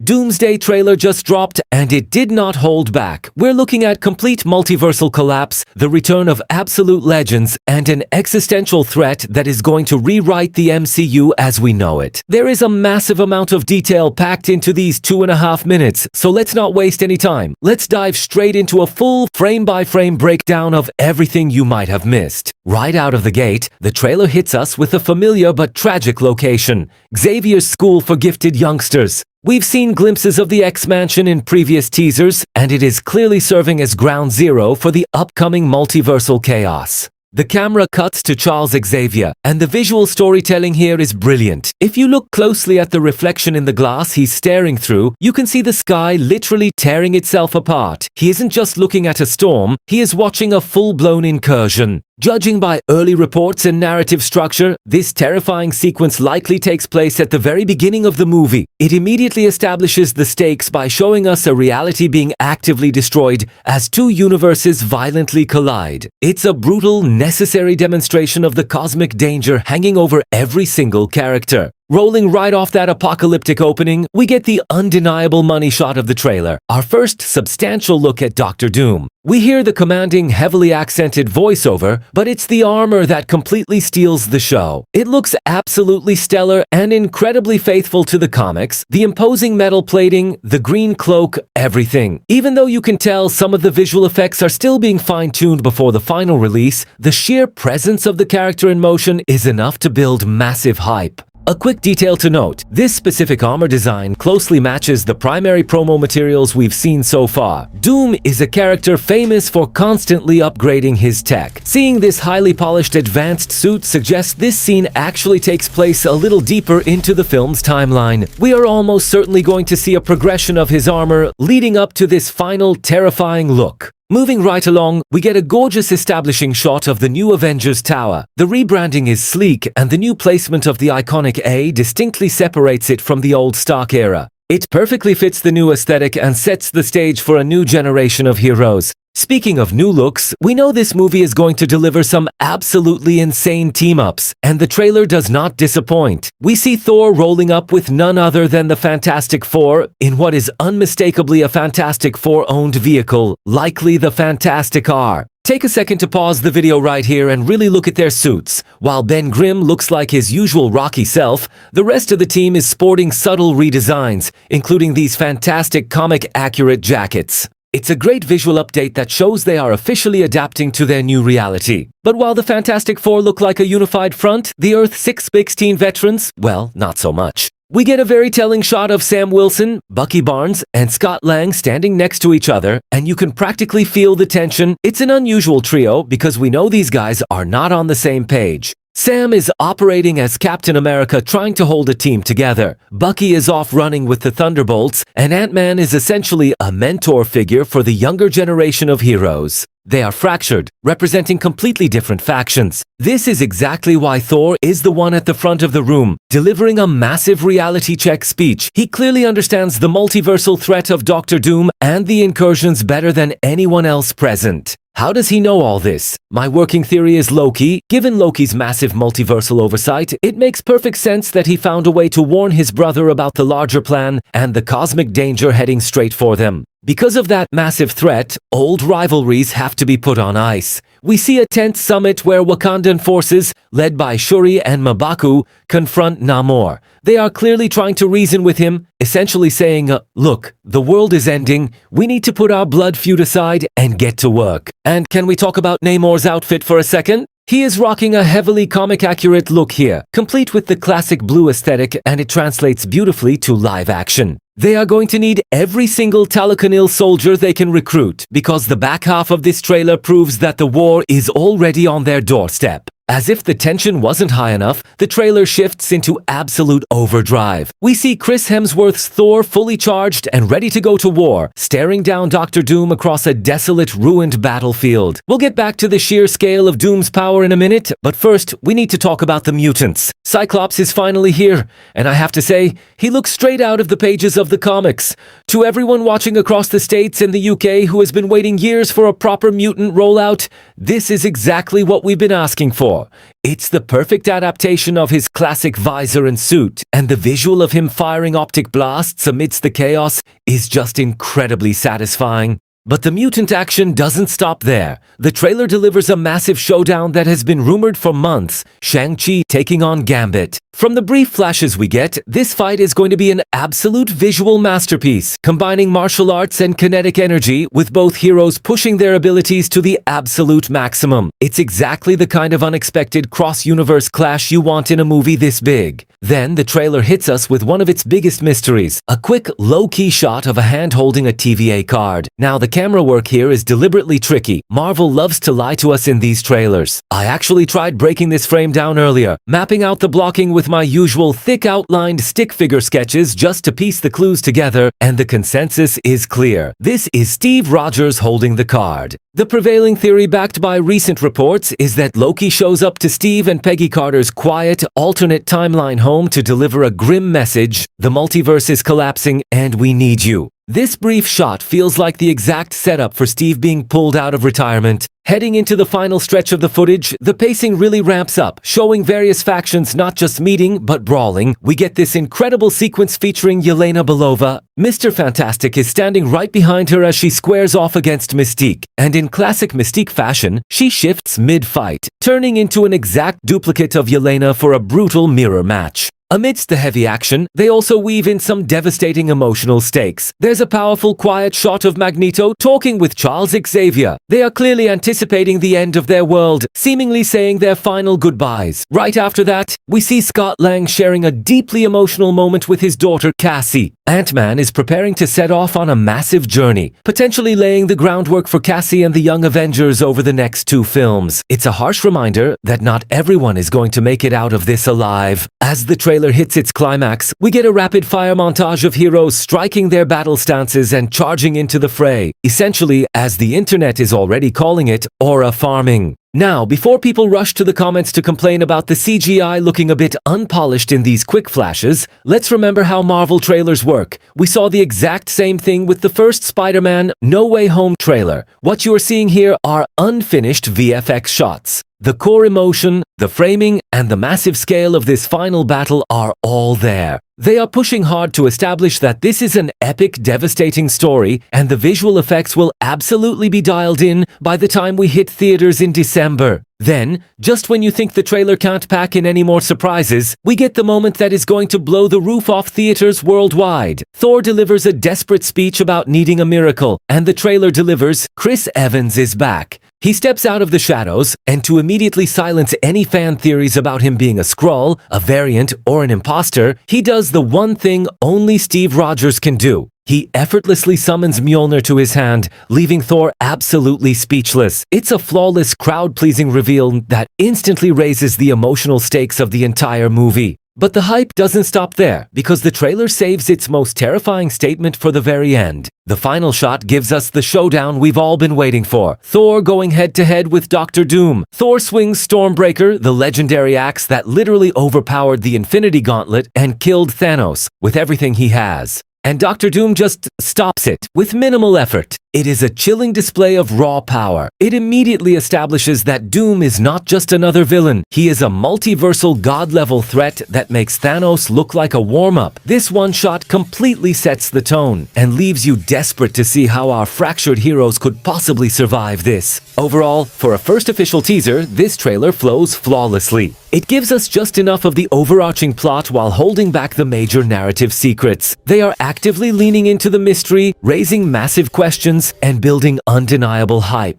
Doomsday trailer just dropped and it did not hold back. We're looking at complete multiversal collapse, the return of absolute legends, and an existential threat that is going to rewrite the MCU as we know it. There is a massive amount of detail packed into these 2.5 minutes, so let's not waste any time. Let's dive straight into a full frame-by-frame breakdown of everything you might have missed. Right out of the gate, the trailer hits us with a familiar but tragic location: Xavier's school for gifted youngsters. We've seen glimpses of the X-Mansion in previous teasers, and it is clearly serving as ground zero for the upcoming multiversal chaos. The camera cuts to Charles Xavier, and the visual storytelling here is brilliant. If you look closely at the reflection in the glass he's staring through, you can see the sky literally tearing itself apart. He isn't just looking at a storm, he is watching a full-blown incursion. Judging by early reports and narrative structure, this terrifying sequence likely takes place at the very beginning of the movie. It immediately establishes the stakes by showing us a reality being actively destroyed as two universes violently collide. It's a brutal, necessary demonstration of the cosmic danger hanging over every single character. Rolling right off that apocalyptic opening, we get the undeniable money shot of the trailer, our first substantial look at Doctor Doom. We hear the commanding, heavily accented voiceover, but it's the armor that completely steals the show. It looks absolutely stellar and incredibly faithful to the comics. The imposing metal plating, the green cloak, everything. Even though you can tell some of the visual effects are still being fine-tuned before the final release, the sheer presence of the character in motion is enough to build massive hype. A quick detail to note, this specific armor design closely matches the primary promo materials we've seen so far. Doom is a character famous for constantly upgrading his tech. Seeing this highly polished advanced suit suggests this scene actually takes place a little deeper into the film's timeline. We are almost certainly going to see a progression of his armor leading up to this final terrifying look. Moving right along, we get a gorgeous establishing shot of the new Avengers Tower. The rebranding is sleek, and the new placement of the iconic A distinctly separates it from the old Stark era. It perfectly fits the new aesthetic and sets the stage for a new generation of heroes. Speaking of new looks, we know this movie is going to deliver some absolutely insane team-ups, and the trailer does not disappoint. We see Thor rolling up with none other than the Fantastic Four in what is unmistakably a Fantastic Four-owned vehicle, likely the Fantastic R. Take a second to pause the video right here and really look at their suits. While Ben Grimm looks like his usual rocky self, the rest of the team is sporting subtle redesigns, including these fantastic comic-accurate jackets. It's a great visual update that shows they are officially adapting to their new reality. But while the Fantastic Four look like a unified front, the Earth 616 veterans, well, not so much. We get a very telling shot of Sam Wilson, Bucky Barnes, and Scott Lang standing next to each other, and you can practically feel the tension. It's an unusual trio because we know these guys are not on the same page. Sam is operating as Captain America, trying to hold a team together. Bucky is off running with the Thunderbolts, and Ant-Man is essentially a mentor figure for the younger generation of heroes. They are fractured, representing completely different factions. This is exactly why Thor is the one at the front of the room, delivering a massive reality check speech. He clearly understands the multiversal threat of Doctor Doom and the incursions better than anyone else present. How does he know all this? My working theory is Loki. Given Loki's massive multiversal oversight, it makes perfect sense that he found a way to warn his brother about the larger plan and the cosmic danger heading straight for them. Because of that massive threat, old rivalries have to be put on ice. We see a tense summit where Wakandan forces, led by Shuri and M'Baku, confront Namor. They are clearly trying to reason with him, essentially saying, look, the world is ending, we need to put our blood feud aside and get to work. And can we talk about Namor's outfit for a second? He is rocking a heavily comic-accurate look here, complete with the classic blue aesthetic, and it translates beautifully to live action. They are going to need every single Talakanil soldier they can recruit, because the back half of this trailer proves that the war is already on their doorstep. As if the tension wasn't high enough, the trailer shifts into absolute overdrive. We see Chris Hemsworth's Thor fully charged and ready to go to war, staring down Doctor Doom across a desolate, ruined battlefield. We'll get back to the sheer scale of Doom's power in a minute, but first, we need to talk about the mutants. Cyclops is finally here, and I have to say, he looks straight out of the pages of the comics. To everyone watching across the States and the UK who has been waiting years for a proper mutant rollout, this is exactly what we've been asking for. for. It's the perfect adaptation of his classic visor and suit, and the visual of him firing optic blasts amidst the chaos is just incredibly satisfying. But the mutant action doesn't stop there. The trailer delivers a massive showdown that has been rumored for months, Shang-Chi taking on Gambit. From the brief flashes we get, this fight is going to be an absolute visual masterpiece, combining martial arts and kinetic energy with both heroes pushing their abilities to the absolute maximum. It's exactly the kind of unexpected cross-universe clash you want in a movie this big. Then the trailer hits us with one of its biggest mysteries, a quick low-key shot of a hand holding a TVA card. Now the camera work here is deliberately tricky. Marvel loves to lie to us in these trailers. I actually tried breaking this frame down earlier, mapping out the blocking with my usual thick outlined stick figure sketches just to piece the clues together, and the consensus is clear. This is Steve Rogers holding the card. The prevailing theory, backed by recent reports, is that Loki shows up to Steve and Peggy Carter's quiet, alternate timeline home to deliver a grim message: the multiverse is collapsing and we need you. This brief shot feels like the exact setup for Steve being pulled out of retirement. Heading into the final stretch of the footage, the pacing really ramps up, showing various factions not just meeting, but brawling. We get this incredible sequence featuring Yelena Belova. Mr. Fantastic is standing right behind her as she squares off against Mystique, and in classic Mystique fashion, she shifts mid-fight, turning into an exact duplicate of Yelena for a brutal mirror match. Amidst the heavy action, they also weave in some devastating emotional stakes. There's a powerful, quiet shot of Magneto talking with Charles Xavier. They are clearly anticipating the end of their world, seemingly saying their final goodbyes. Right after that, we see Scott Lang sharing a deeply emotional moment with his daughter Cassie. Ant-Man is preparing to set off on a massive journey, potentially laying the groundwork for Cassie and the Young Avengers over the next 2 films. It's a harsh reminder that not everyone is going to make it out of this alive. As the trailer hits its climax, we get a rapid-fire montage of heroes striking their battle stances and charging into the fray, essentially, as the internet is already calling it, aura farming. Now, before people rush to the comments to complain about the CGI looking a bit unpolished in these quick flashes, let's remember how Marvel trailers work. We saw the exact same thing with the first Spider-Man No Way Home trailer. What you are seeing here are unfinished VFX shots. The core emotion, the framing, and the massive scale of this final battle are all there. They are pushing hard to establish that this is an epic, devastating story, and the visual effects will absolutely be dialed in by the time we hit theaters in December. Then, just when you think the trailer can't pack in any more surprises, we get the moment that is going to blow the roof off theaters worldwide. Thor delivers a desperate speech about needing a miracle, and the trailer delivers: Chris Evans is back. He steps out of the shadows, and to immediately silence any fan theories about him being a Skrull, a variant, or an imposter, he does the one thing only Steve Rogers can do. He effortlessly summons Mjolnir to his hand, leaving Thor absolutely speechless. It's a flawless, crowd-pleasing reveal that instantly raises the emotional stakes of the entire movie. But the hype doesn't stop there, because the trailer saves its most terrifying statement for the very end. The final shot gives us the showdown we've all been waiting for. Thor going head-to-head with Dr. Doom. Thor swings Stormbreaker, the legendary axe that literally overpowered the Infinity Gauntlet and killed Thanos with everything he has. And Dr. Doom just stops it with minimal effort. It is a chilling display of raw power. It immediately establishes that Doom is not just another villain. He is a multiversal god-level threat that makes Thanos look like a warm-up. This one shot completely sets the tone and leaves you desperate to see how our fractured heroes could possibly survive this. Overall, for a first official teaser, this trailer flows flawlessly. It gives us just enough of the overarching plot while holding back the major narrative secrets. They are actively leaning into the mystery, raising massive questions, and building undeniable hype.